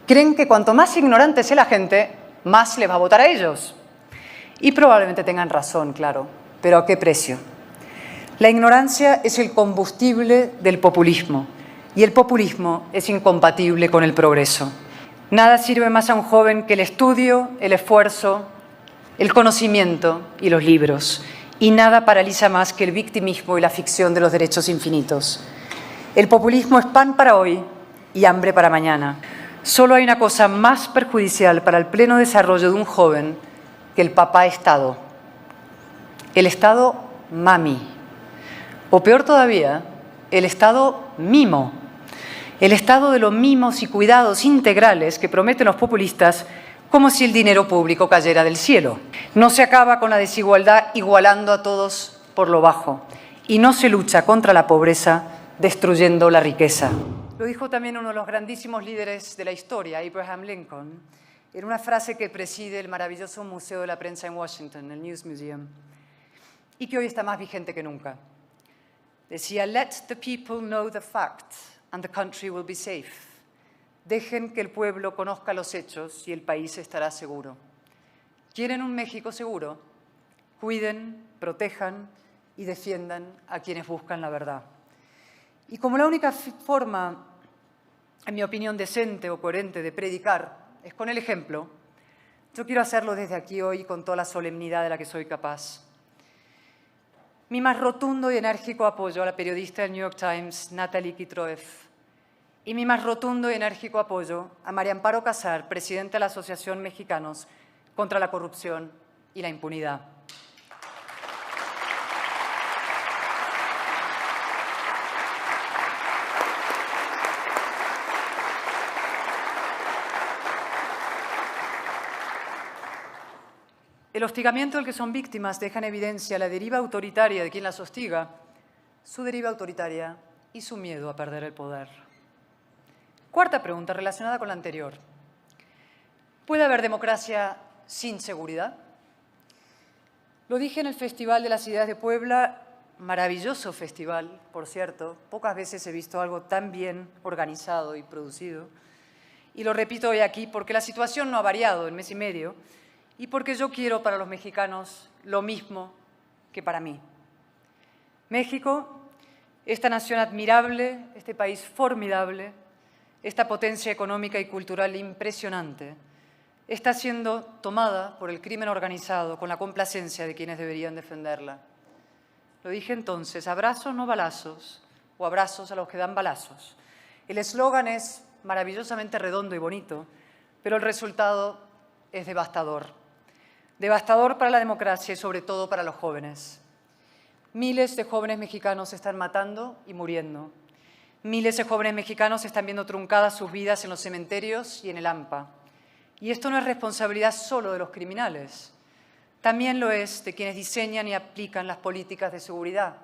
Creen que cuanto más ignorante sea la gente, más les va a votar a ellos. Y probablemente tengan razón, claro, pero ¿a qué precio? La ignorancia es el combustible del populismo y el populismo es incompatible con el progreso. Nada sirve más a un joven que el estudio, el esfuerzo, el conocimiento y los libros. Y nada paraliza más que el victimismo y la ficción de los derechos infinitos. El populismo es pan para hoy y hambre para mañana. Solo hay una cosa más perjudicial para el pleno desarrollo de un joven que el papá Estado. El Estado mami. O peor todavía, el Estado mimo. El Estado de los mimos y cuidados integrales que prometen los populistas como si el dinero público cayera del cielo. No se acaba con la desigualdad igualando a todos por lo bajo y no se lucha contra la pobreza destruyendo la riqueza. Lo dijo también uno de los grandísimos líderes de la historia, Abraham Lincoln, en una frase que preside el maravilloso Museo de la Prensa en Washington, el News Museum, y que hoy está más vigente que nunca. Decía, "Let the people know the facts and the country will be safe." Dejen que el pueblo conozca los hechos y el país estará seguro. ¿Quieren un México seguro? Cuiden, protejan y defiendan a quienes buscan la verdad. Y como la única forma, en mi opinión, decente o coherente de predicar es con el ejemplo, yo quiero hacerlo desde aquí hoy con toda la solemnidad de la que soy capaz. Mi más rotundo y enérgico apoyo a la periodista del New York Times, Natalie Kitroev, y mi más rotundo y enérgico apoyo a María Amparo Casar, presidenta de la Asociación Mexicanos contra la Corrupción y la Impunidad. El hostigamiento del que son víctimas deja en evidencia la deriva autoritaria de quien las hostiga, su deriva autoritaria y su miedo a perder el poder. Cuarta pregunta relacionada con la anterior. ¿Puede haber democracia sin seguridad? Lo dije en el Festival de las Ideas de Puebla, maravilloso festival, por cierto. Pocas veces he visto algo tan bien organizado y producido. Y lo repito hoy aquí porque la situación no ha variado en mes y medio y porque yo quiero para los mexicanos lo mismo que para mí. México, esta nación admirable, este país formidable, esta potencia económica y cultural impresionante, está siendo tomada por el crimen organizado con la complacencia de quienes deberían defenderla. Lo dije entonces, abrazos no balazos, o abrazos a los que dan balazos. El eslogan es maravillosamente redondo y bonito, pero el resultado es devastador. Devastador para la democracia y sobre todo para los jóvenes. Miles de jóvenes mexicanos se están matando y muriendo. Miles de jóvenes mexicanos están viendo truncadas sus vidas en los cementerios y en el AMPA. Y esto no es responsabilidad solo de los criminales, también lo es de quienes diseñan y aplican las políticas de seguridad.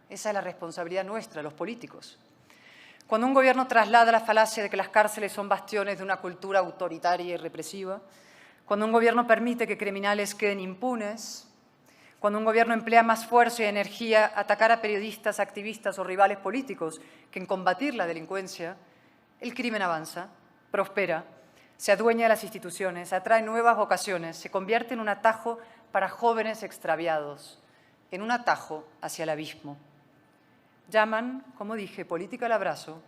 Esa es la responsabilidad nuestra, los políticos. Cuando un gobierno traslada la falacia de que las cárceles son bastiones de una cultura autoritaria y represiva, cuando un gobierno permite que criminales queden impunes, cuando un gobierno emplea más esfuerzo y energía a atacar a periodistas, activistas o rivales políticos que en combatir la delincuencia, el crimen avanza, prospera, se adueña de las instituciones, atrae nuevas vocaciones, se convierte en un atajo para jóvenes extraviados, en un atajo hacia el abismo. Llaman, como dije, política al abrazo,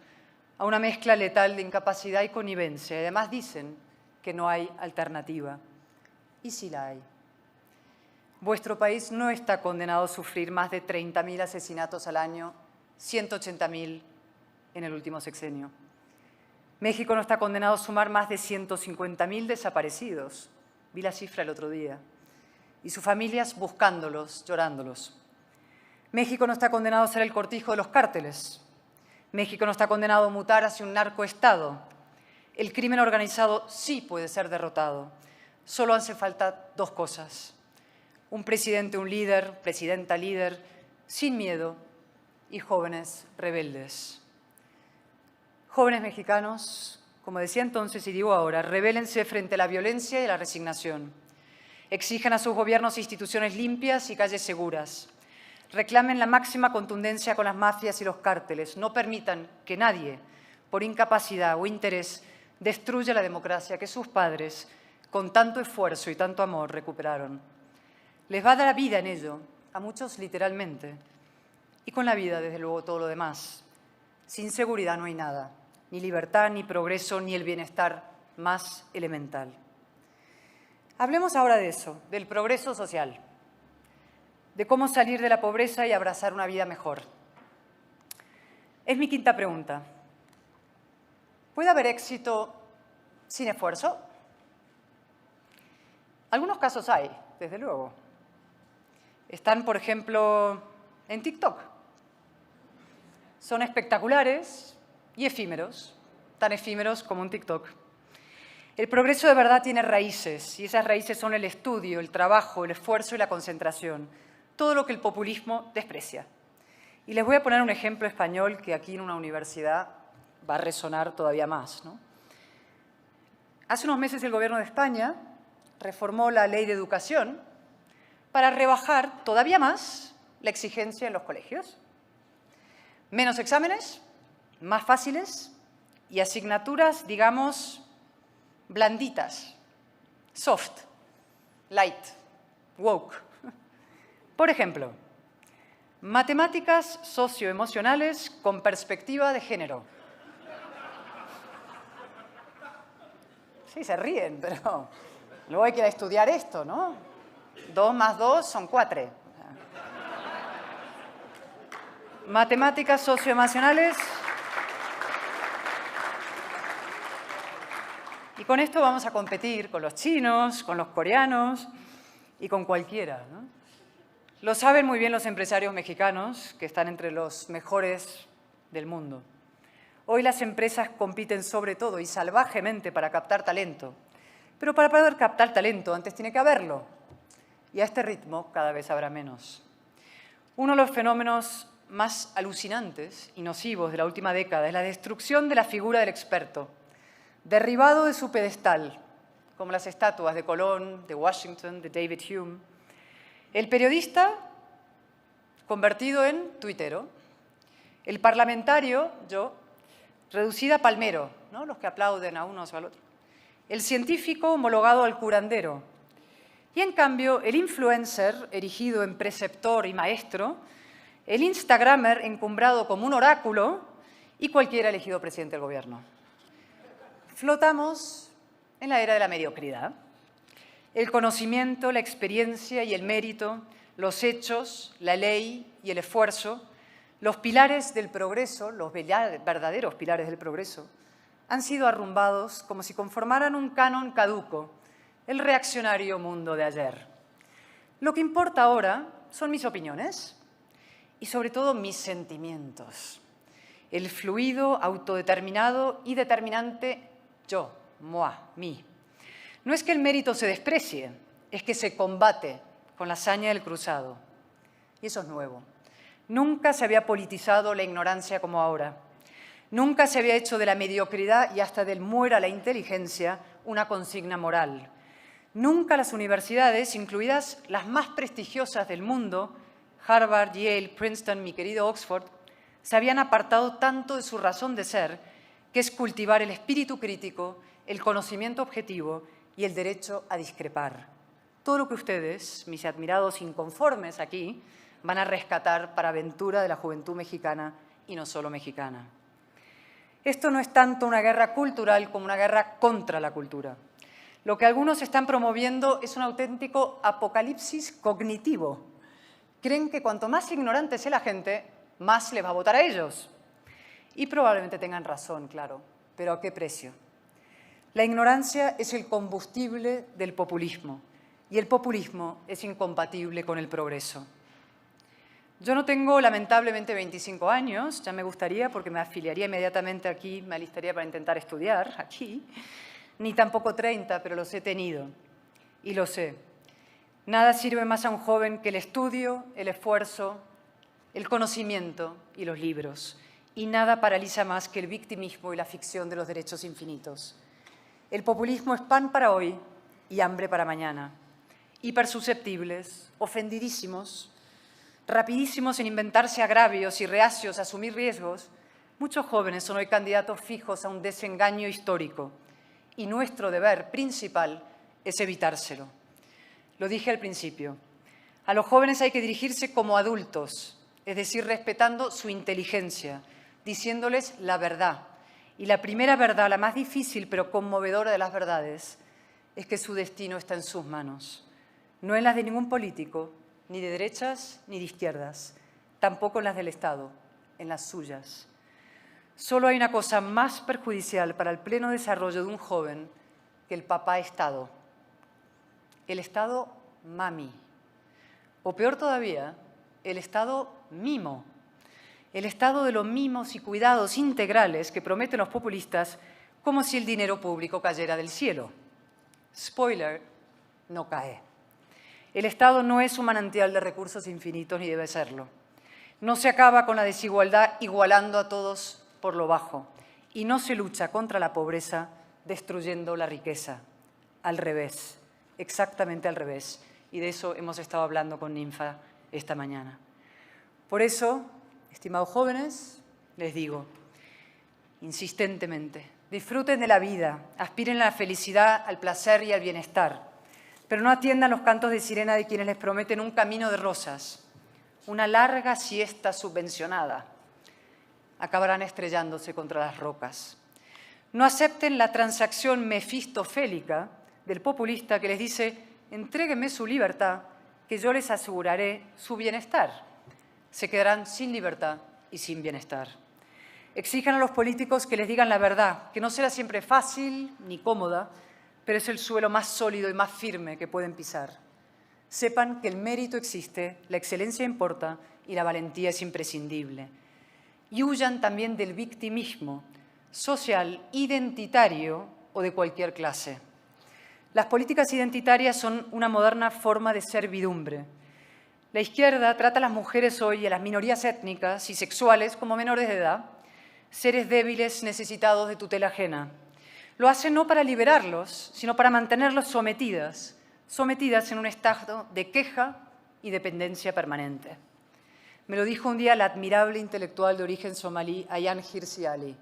a una mezcla letal de incapacidad y connivencia. Y además dicen que no hay alternativa. ¿Y sí la hay? Vuestro país no está condenado a sufrir más de 30.000 asesinatos al año, 180.000 en el último sexenio. México no está condenado a sumar más de 150.000 desaparecidos. Vi la cifra el otro día. Y sus familias buscándolos, llorándolos. México no está condenado a ser el cortijo de los cárteles. México no está condenado a mutar hacia un narcoestado. El crimen organizado sí puede ser derrotado. Solo hace falta dos cosas. Un presidente, un líder, presidenta líder, sin miedo y jóvenes rebeldes. Jóvenes mexicanos, como decía entonces y digo ahora, rebélense frente a la violencia y la resignación. Exijan a sus gobiernos instituciones limpias y calles seguras. Reclamen la máxima contundencia con las mafias y los cárteles. No permitan que nadie, por incapacidad o interés, destruye la democracia que sus padres, con tanto esfuerzo y tanto amor, recuperaron. Les va a dar la vida en ello, a muchos literalmente, y con la vida, desde luego, todo lo demás. Sin seguridad no hay nada, ni libertad, ni progreso, ni el bienestar más elemental. Hablemos ahora de eso, del progreso social, de cómo salir de la pobreza y abrazar una vida mejor. Es mi quinta pregunta. ¿Puede haber éxito sin esfuerzo? Algunos casos hay, desde luego. Están, por ejemplo, en TikTok. Son espectaculares y efímeros, tan efímeros como un TikTok. El progreso de verdad tiene raíces, y esas raíces son el estudio, el trabajo, el esfuerzo y la concentración, todo lo que el populismo desprecia. Y les voy a poner un ejemplo español que aquí en una universidad va a resonar todavía más, ¿no? Hace unos meses el Gobierno de España reformó la Ley de Educación para rebajar todavía más la exigencia en los colegios. Menos exámenes, más fáciles y asignaturas, digamos, blanditas, soft, light, woke. Por ejemplo, matemáticas socioemocionales con perspectiva de género. Sí, se ríen, pero luego hay que ir a estudiar esto, ¿no? 2 más 2 son 4. Matemáticas socioemocionales. Y con esto vamos a competir con los chinos, con los coreanos y con cualquiera, ¿no? Lo saben muy bien los empresarios mexicanos, que están entre los mejores del mundo. Hoy las empresas compiten sobre todo y salvajemente para captar talento. Pero para poder captar talento antes tiene que haberlo. Y a este ritmo cada vez habrá menos. Uno de los fenómenos más alucinantes y nocivos de la última década es la destrucción de la figura del experto, derribado de su pedestal, como las estatuas de Colón, de Washington, de David Hume. El periodista convertido en tuitero. El parlamentario, yo, reducida a palmero, ¿no? Los que aplauden a unos o al otro. El científico homologado al curandero. Y en cambio, el influencer, erigido en preceptor y maestro, el instagramer encumbrado como un oráculo y cualquiera elegido presidente del gobierno. Flotamos en la era de la mediocridad. El conocimiento, la experiencia y el mérito, los hechos, la ley y el esfuerzo, los pilares del progreso, los verdaderos pilares del progreso, han sido arrumbados como si conformaran un canon caduco, el reaccionario mundo de ayer. Lo que importa ahora son mis opiniones y sobre todo mis sentimientos. El fluido, autodeterminado y determinante yo, moi, mí. No es que el mérito se desprecie, es que se combate con la hazaña del cruzado. Y eso es nuevo. Nunca se había politizado la ignorancia como ahora. Nunca se había hecho de la mediocridad y hasta del muera la inteligencia una consigna moral. Nunca las universidades, incluidas las más prestigiosas del mundo, Harvard, Yale, Princeton, mi querido Oxford, se habían apartado tanto de su razón de ser, que es cultivar el espíritu crítico, el conocimiento objetivo y el derecho a discrepar. Todo lo que ustedes, mis admirados inconformes aquí, van a rescatar para aventura de la juventud mexicana y no solo mexicana. Esto no es tanto una guerra cultural como una guerra contra la cultura. Lo que algunos están promoviendo es un auténtico apocalipsis cognitivo. Creen que cuanto más ignorante sea la gente, más les va a votar a ellos. Y probablemente tengan razón, claro, pero ¿a qué precio? La ignorancia es el combustible del populismo y el populismo es incompatible con el progreso. Yo no tengo, lamentablemente, 25 años, ya me gustaría porque me afiliaría inmediatamente aquí, me alistaría para intentar estudiar aquí, ni tampoco 30, pero los he tenido y lo sé. Nada sirve más a un joven que el estudio, el esfuerzo, el conocimiento y los libros. Y nada paraliza más que el victimismo y la ficción de los derechos infinitos. El populismo es pan para hoy y hambre para mañana. Hipersusceptibles, ofendidísimos, rapidísimos en inventarse agravios y reacios a asumir riesgos, muchos jóvenes son hoy candidatos fijos a un desengaño histórico, y nuestro deber principal es evitárselo. Lo dije al principio. A los jóvenes hay que dirigirse como adultos, es decir, respetando su inteligencia, diciéndoles la verdad. Y la primera verdad, la más difícil pero conmovedora de las verdades, es que su destino está en sus manos. No en las de ningún político, ni de derechas ni de izquierdas, tampoco en las del Estado, en las suyas. Solo hay una cosa más perjudicial para el pleno desarrollo de un joven que el papá Estado. El Estado mami. O peor todavía, el Estado mimo. El Estado de los mimos y cuidados integrales que prometen los populistas como si el dinero público cayera del cielo. Spoiler, no cae. El Estado no es un manantial de recursos infinitos ni debe serlo. No se acaba con la desigualdad igualando a todos por lo bajo y no se lucha contra la pobreza destruyendo la riqueza. Al revés, exactamente al revés. Y de eso hemos estado hablando con Ninfa esta mañana. Por eso, estimados jóvenes, les digo insistentemente, disfruten de la vida, aspiren a la felicidad, al placer y al bienestar, pero no atiendan los cantos de sirena de quienes les prometen un camino de rosas, una larga siesta subvencionada. Acabarán estrellándose contra las rocas. No acepten la transacción mefistofélica del populista que les dice: entréguenme su libertad, que yo les aseguraré su bienestar. Se quedarán sin libertad y sin bienestar. Exijan a los políticos que les digan la verdad, que no será siempre fácil ni cómoda, pero es el suelo más sólido y más firme que pueden pisar. Sepan que el mérito existe, la excelencia importa y la valentía es imprescindible. Y huyan también del victimismo social, identitario o de cualquier clase. Las políticas identitarias son una moderna forma de servidumbre. La izquierda trata a las mujeres hoy y a las minorías étnicas y sexuales como menores de edad, seres débiles necesitados de tutela ajena. Lo hace no para liberarlos, sino para mantenerlos sometidas en un estado de queja y dependencia permanente. Me lo dijo un día la admirable intelectual de origen somalí, Ayaan Hirsi Ali.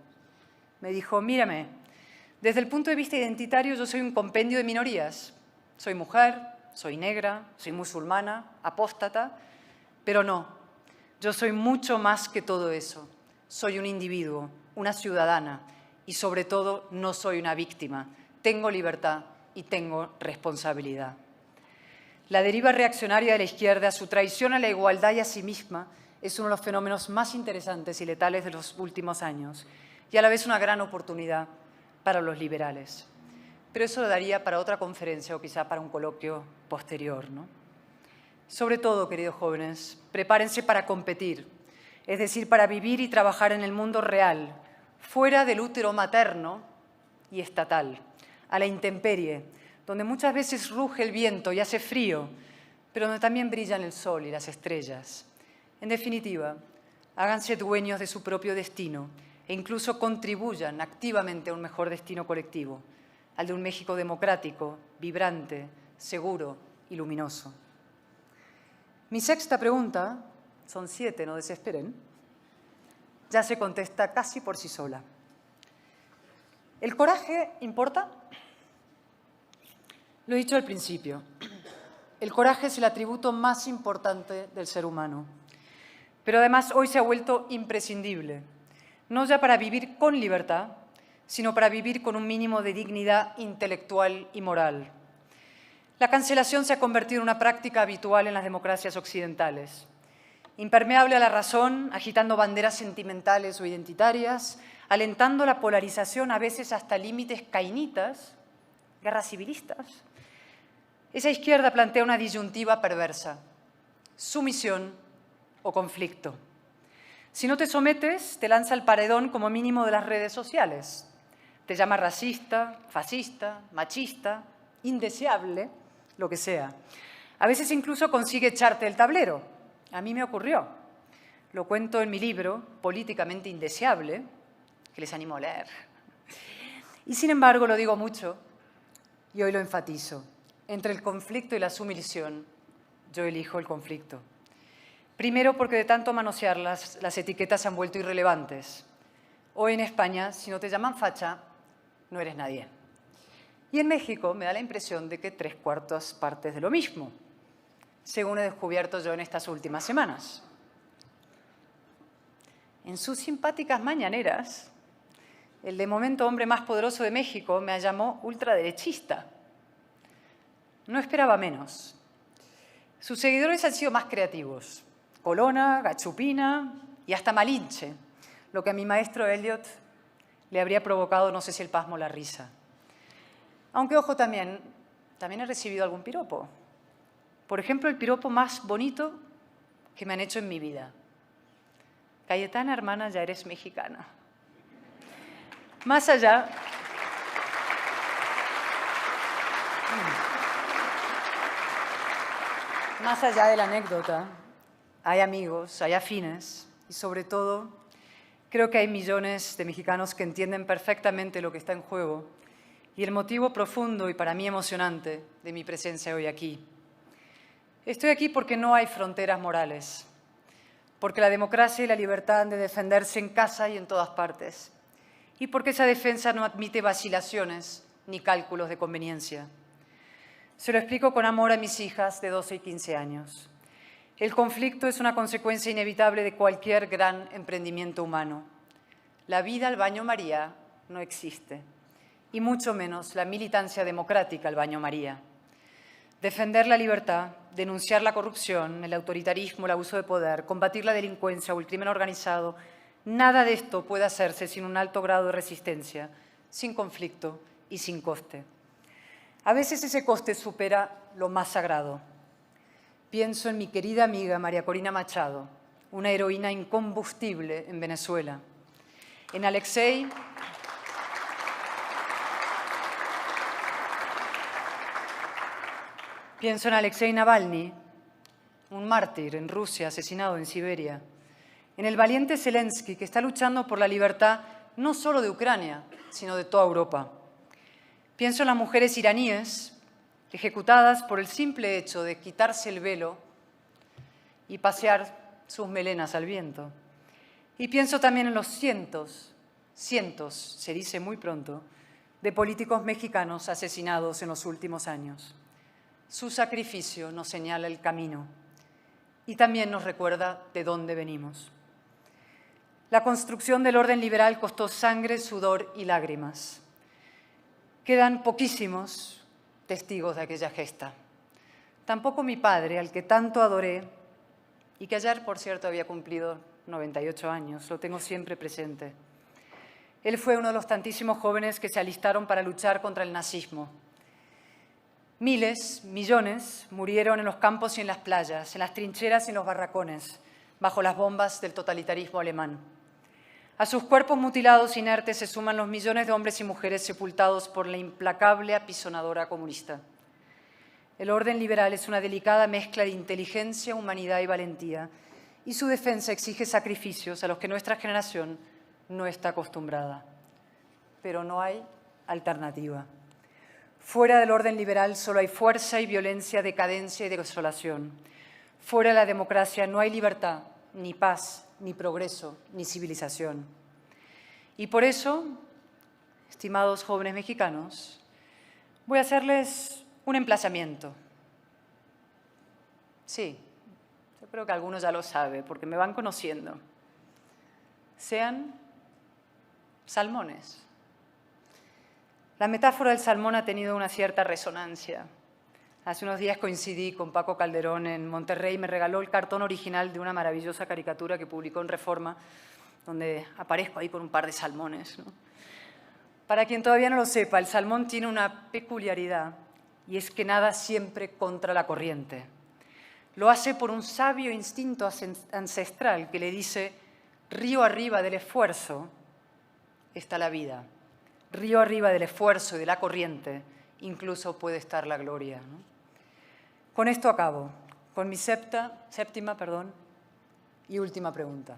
Me dijo: mírame, desde el punto de vista identitario yo soy un compendio de minorías. Soy mujer, soy negra, soy musulmana, apóstata, pero no, yo soy mucho más que todo eso. Soy un individuo, una ciudadana y sobre todo no soy una víctima. Tengo libertad y tengo responsabilidad. La deriva reaccionaria de la izquierda, su traición a la igualdad y a sí misma, es uno de los fenómenos más interesantes y letales de los últimos años y a la vez una gran oportunidad para los liberales. Pero eso lo daría para otra conferencia o quizá para un coloquio posterior, ¿no? Sobre todo, queridos jóvenes, prepárense para competir, es decir, para vivir y trabajar en el mundo real, fuera del útero materno y estatal, a la intemperie, donde muchas veces ruge el viento y hace frío, pero donde también brillan el sol y las estrellas. En definitiva, háganse dueños de su propio destino e incluso contribuyan activamente a un mejor destino colectivo, al de un México democrático, vibrante, seguro y luminoso. Mi sexta pregunta, son 7, no desesperen, ya se contesta casi por sí sola. ¿El coraje importa? Lo he dicho al principio. El coraje es el atributo más importante del ser humano. Pero además hoy se ha vuelto imprescindible, no ya para vivir con libertad, sino para vivir con un mínimo de dignidad intelectual y moral. La cancelación se ha convertido en una práctica habitual en las democracias occidentales. Impermeable a la razón, agitando banderas sentimentales o identitarias, alentando la polarización a veces hasta límites cainitas, guerras civilistas. Esa izquierda plantea una disyuntiva perversa: sumisión o conflicto. Si no te sometes, te lanza al paredón como mínimo de las redes sociales. Te llama racista, fascista, machista, indeseable, lo que sea. A veces incluso consigue echarte del tablero. A mí me ocurrió. Lo cuento en mi libro, Políticamente Indeseable, que les animo a leer. Y sin embargo, lo digo mucho y hoy lo enfatizo. Entre el conflicto y la sumisión, yo elijo el conflicto. Primero, porque de tanto manosearlas, las etiquetas se han vuelto irrelevantes. Hoy en España, si no te llaman facha, no eres nadie. Y en México me da la impresión de que 3/4 partes de lo mismo, según he descubierto yo en estas últimas semanas. En sus simpáticas mañaneras, el de momento hombre más poderoso de México me llamó ultraderechista. No esperaba menos. Sus seguidores han sido más creativos. Colonna, Gachupina y hasta Malinche, lo que a mi maestro Eliot le habría provocado, no sé si el pasmo o la risa. Aunque, ojo, también he recibido algún piropo. Por ejemplo, el piropo más bonito que me han hecho en mi vida. Cayetana, hermana, ya eres mexicana. Más allá de la anécdota, hay amigos, hay afines y, sobre todo, creo que hay millones de mexicanos que entienden perfectamente lo que está en juego y el motivo profundo y para mí emocionante de mi presencia hoy aquí. Estoy aquí porque no hay fronteras morales, porque la democracia y la libertad han de defenderse en casa y en todas partes, y porque esa defensa no admite vacilaciones ni cálculos de conveniencia. Se lo explico con amor a mis hijas de 12 y 15 años. El conflicto es una consecuencia inevitable de cualquier gran emprendimiento humano. La vida al baño María no existe, y mucho menos la militancia democrática al baño María. Defender la libertad, denunciar la corrupción, el autoritarismo, el abuso de poder, combatir la delincuencia o el crimen organizado, nada de esto puede hacerse sin un alto grado de resistencia, sin conflicto y sin coste. A veces ese coste supera lo más sagrado. Pienso en mi querida amiga María Corina Machado, una heroína incombustible en Venezuela. En Alexei Pienso en Alexei Navalny, un mártir en Rusia, asesinado en Siberia. En el valiente Zelensky, que está luchando por la libertad no solo de Ucrania, sino de toda Europa. Pienso en las mujeres iraníes ejecutadas por el simple hecho de quitarse el velo y pasear sus melenas al viento. Y pienso también en los cientos, se dice muy pronto, de políticos mexicanos asesinados en los últimos años. Su sacrificio nos señala el camino y también nos recuerda de dónde venimos. La construcción del orden liberal costó sangre, sudor y lágrimas. Quedan poquísimos testigos de aquella gesta. Tampoco mi padre, al que tanto adoré y que ayer, por cierto, había cumplido 98 años, lo tengo siempre presente. Él fue uno de los tantísimos jóvenes que se alistaron para luchar contra el nazismo. Miles, millones, murieron en los campos y en las playas, en las trincheras y en los barracones, bajo las bombas del totalitarismo alemán. A sus cuerpos mutilados inertes se suman los millones de hombres y mujeres sepultados por la implacable apisonadora comunista. El orden liberal es una delicada mezcla de inteligencia, humanidad y valentía, y su defensa exige sacrificios a los que nuestra generación no está acostumbrada. Pero no hay alternativa. Fuera del orden liberal solo hay fuerza y violencia, decadencia y desolación. Fuera de la democracia no hay libertad, ni paz, ni progreso, ni civilización. Y por eso, estimados jóvenes mexicanos, voy a hacerles un emplazamiento. Sí, yo creo que algunos ya lo saben, porque me van conociendo. Sean salmones. La metáfora del salmón ha tenido una cierta resonancia. Hace unos días coincidí con Paco Calderón en Monterrey y me regaló el cartón original de una maravillosa caricatura que publicó en Reforma, donde aparezco ahí con un par de salmones, ¿no? Para quien todavía no lo sepa, el salmón tiene una peculiaridad y es que nada siempre contra la corriente. Lo hace por un sabio instinto ancestral que le dice: río arriba del esfuerzo está la vida. Río arriba del esfuerzo y de la corriente, incluso puede estar la gloria, ¿no? Con esto acabo, con mi séptima y última pregunta.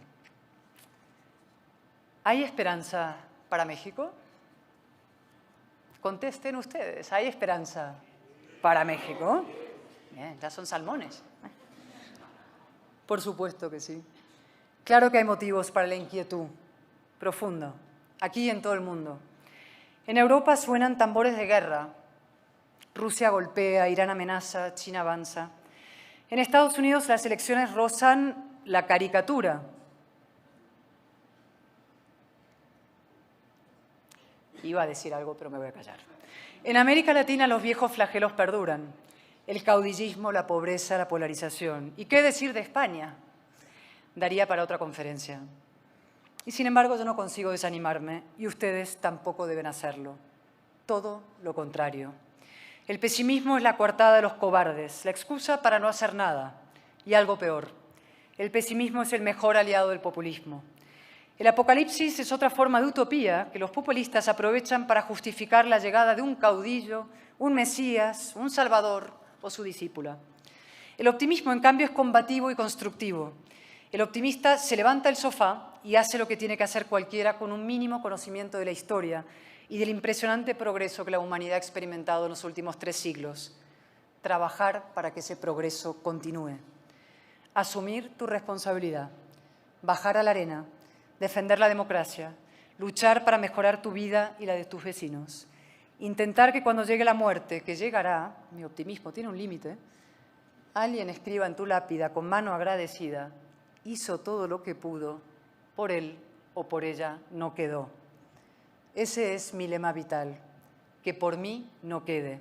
¿Hay esperanza para México? Contesten ustedes, ¿hay esperanza para México? Bien, ya son salmones. Por supuesto que sí. Claro que hay motivos para la inquietud profunda, aquí y en todo el mundo. En Europa suenan tambores de guerra Rusia golpea, Irán amenaza, China avanza. En Estados Unidos las elecciones rozan la caricatura. Iba a decir algo, pero me voy a callar. En América Latina los viejos flagelos perduran. El caudillismo, la pobreza, la polarización. ¿Y qué decir de España? Daría para otra conferencia. Y sin embargo yo no consigo desanimarme y ustedes tampoco deben hacerlo. Todo lo contrario. El pesimismo es la coartada de los cobardes, la excusa para no hacer nada. Y algo peor, el pesimismo es el mejor aliado del populismo. El apocalipsis es otra forma de utopía que los populistas aprovechan para justificar la llegada de un caudillo, un mesías, un salvador o su discípula. El optimismo, en cambio, es combativo y constructivo. El optimista se levanta del sofá y hace lo que tiene que hacer cualquiera con un mínimo conocimiento de la historia y del impresionante progreso que la humanidad ha experimentado en los últimos 3 siglos. Trabajar para que ese progreso continúe. Asumir tu responsabilidad. Bajar a la arena. Defender la democracia. Luchar para mejorar tu vida y la de tus vecinos. Intentar que cuando llegue la muerte, que llegará, mi optimismo tiene un límite, alguien escriba en tu lápida con mano agradecida: hizo todo lo que pudo, por él o por ella no quedó. Ese es mi lema vital, que por mí no quede.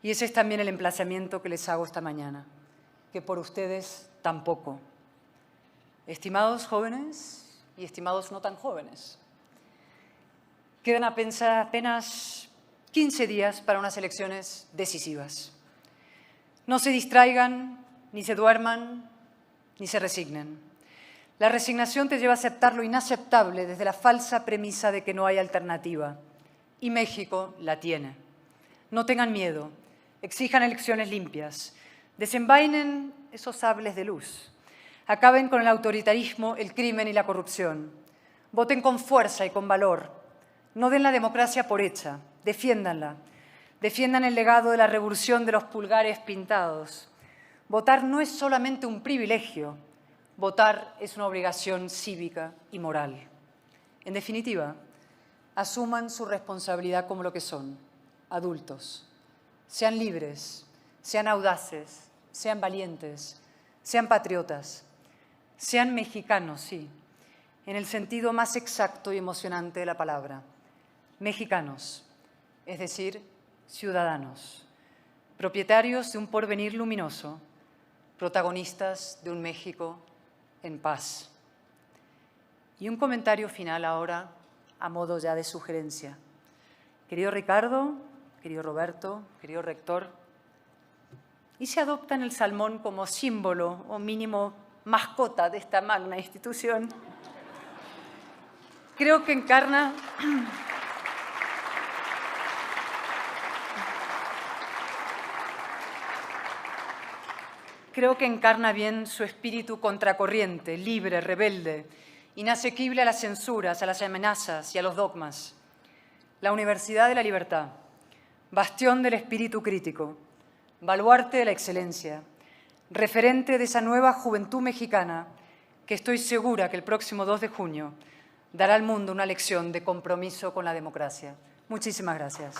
Y ese es también el emplazamiento que les hago esta mañana, que por ustedes tampoco. Estimados jóvenes y estimados no tan jóvenes, quedan apenas 15 días para unas elecciones decisivas. No se distraigan, ni se duerman, ni se resignen. La resignación te lleva a aceptar lo inaceptable desde la falsa premisa de que no hay alternativa. Y México la tiene. No tengan miedo, exijan elecciones limpias, desenvainen esos sables de luz, acaben con el autoritarismo, el crimen y la corrupción. Voten con fuerza y con valor. No den la democracia por hecha, defiéndanla. Defiendan el legado de la revolución de los pulgares pintados. Votar no es solamente un privilegio, votar es una obligación cívica y moral. En definitiva, asuman su responsabilidad como lo que son, adultos. Sean libres, sean audaces, sean valientes, sean patriotas, sean mexicanos, sí, en el sentido más exacto y emocionante de la palabra. Mexicanos, es decir, ciudadanos, propietarios de un porvenir luminoso, protagonistas de un México en paz. Y un comentario final ahora, a modo ya de sugerencia. Querido Ricardo, querido Roberto, querido rector, ¿y si adoptan el salmón como símbolo o mínimo mascota de esta magna institución? Creo que encarna bien su espíritu contracorriente, libre, rebelde, inasequible a las censuras, a las amenazas y a los dogmas. La Universidad de la Libertad, bastión del espíritu crítico, baluarte de la excelencia, referente de esa nueva juventud mexicana que estoy segura que el próximo 2 de junio dará al mundo una lección de compromiso con la democracia. Muchísimas gracias.